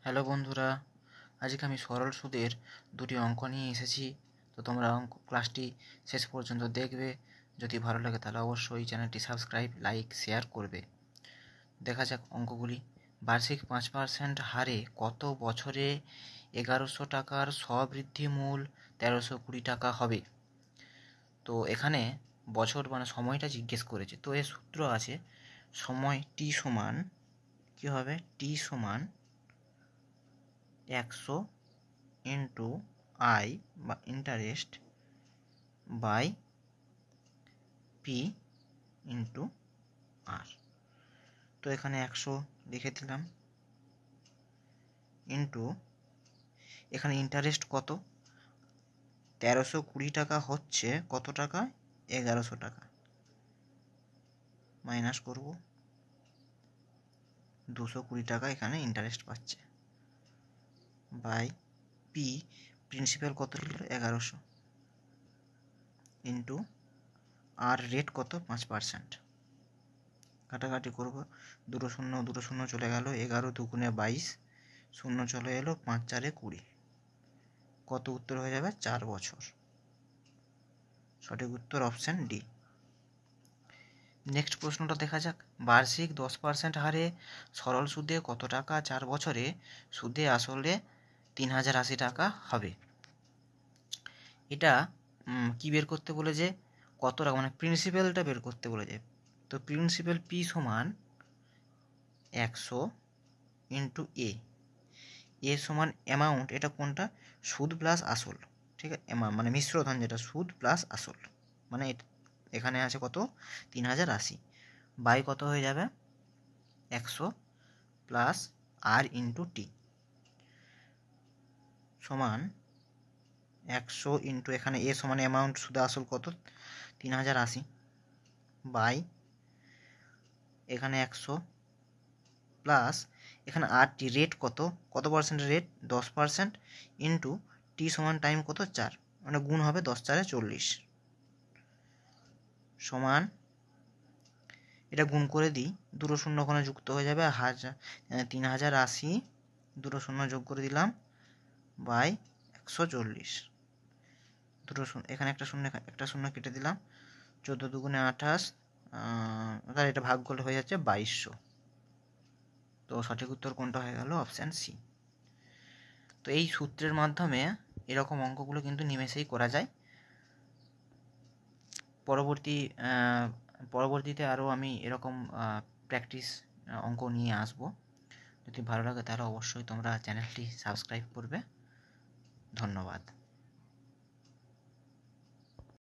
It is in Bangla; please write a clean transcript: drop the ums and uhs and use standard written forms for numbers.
হ্যালো বন্ধুরা, আজকে আমি সরল সুদের দুটি অঙ্ক নিয়ে এসেছি। তো তোমরা ক্লাসটি শেষ পর্যন্ত দেখবে। যদি ভালো লাগে তাহলে অবশ্যই চ্যানেলটি সাবস্ক্রাইব, লাইক, শেয়ার করবে। দেখা যাক অঙ্কগুলি। বার্ষিক 5% হারে কত বছরে 1100 টাকার স্ববৃদ্ধি মূল 1320 টাকা হবে? তো এখানে বছর মানে সময়টা জিজ্ঞেস করেছে। তো এর সূত্র আছে সময় টি সমান কী হবে? টি সমান 100 ইন্টু আই বা ইন্টারেস্ট বাই পি ইন্টু আর। তো এখানে 100 লিখে দিলাম, ইন্টু এখানে ইন্টারেস্ট কত? 1320 টাকা হচ্ছে কত টাকা? 1100 টাকা। মাইনাস করব, 220 টাকা এখানে ইন্টারেস্ট পাচ্ছে, বাই পি প্রিন্সিপাল কত ছিল? 1100 ইন্টু আর রেট কত? 5%। কাটাকাটি করব, দুটো শূন্য চলে গেল, 11 দুগুণে 22, শূন্য চলে এলো, 5 4 20। কত উত্তর হয়ে যাবে? 4 বছর। সঠিক উত্তর অপশান ডি। নেক্সট প্রশ্নটা দেখা যাক। বার্ষিক 10% হারে সরল সুদে কত টাকা 4 বছরে সুদে আসলে 3080 টাকা হবে? এটা কি বের করতে বলেছে? কত টাকা মানে প্রিন্সিপালটা বের করতে বলেছে। তো প্রিন্সিপাল পি সমান 100 ইন্টু এ সমান অ্যামাউন্ট, এটা কোনটা? সুদ প্লাস আসল, ঠিক আছে, মানে মিশ্রধন, যেটা সুদ প্লাস আসল, মানে এখানে আছে কত? 3080, বাই কত হয়ে যাবে? 100 প্লাস আর ইন্টু টি সমান 100 ইন্টু এখানে এ সমান অ্যামাউন্ট সুদ আসল কত? 3080, বাই এখানে 100 প্লাস এখানে আর টি রেট কত? কত পার্সেন্ট রেট? 10%, ইন্টু টি সমান টাইম কত? 4, মানে গুণ হবে 10 4 40, সমান এটা গুণ করে দিই, দুটো শূন্য ওখানে যুক্ত হয়ে যাবে, 3080 দুটো শূন্য যোগ করে দিলাম, বাই 140, দুটো শূন্য এখানে একটা শূন্য কেটে দিলাম, 14 দুগুণে 28, তার এটা ভাগ করলে হয়ে যাচ্ছে 2200। তো সঠিক উত্তর কোনটা হয়ে গেল? Option C. তো এই সূত্রের মাধ্যমে এরকম অঙ্কগুলো কিন্তু নিমেষেই করা যায়। পরবর্তীতে আরও আমি এরকম প্র্যাকটিস অঙ্ক নিয়ে আসব। যদি ভালো লাগে তাহলে অবশ্যই তোমরা চ্যানেলটি সাবস্ক্রাইব করবে। ধন্যবাদ।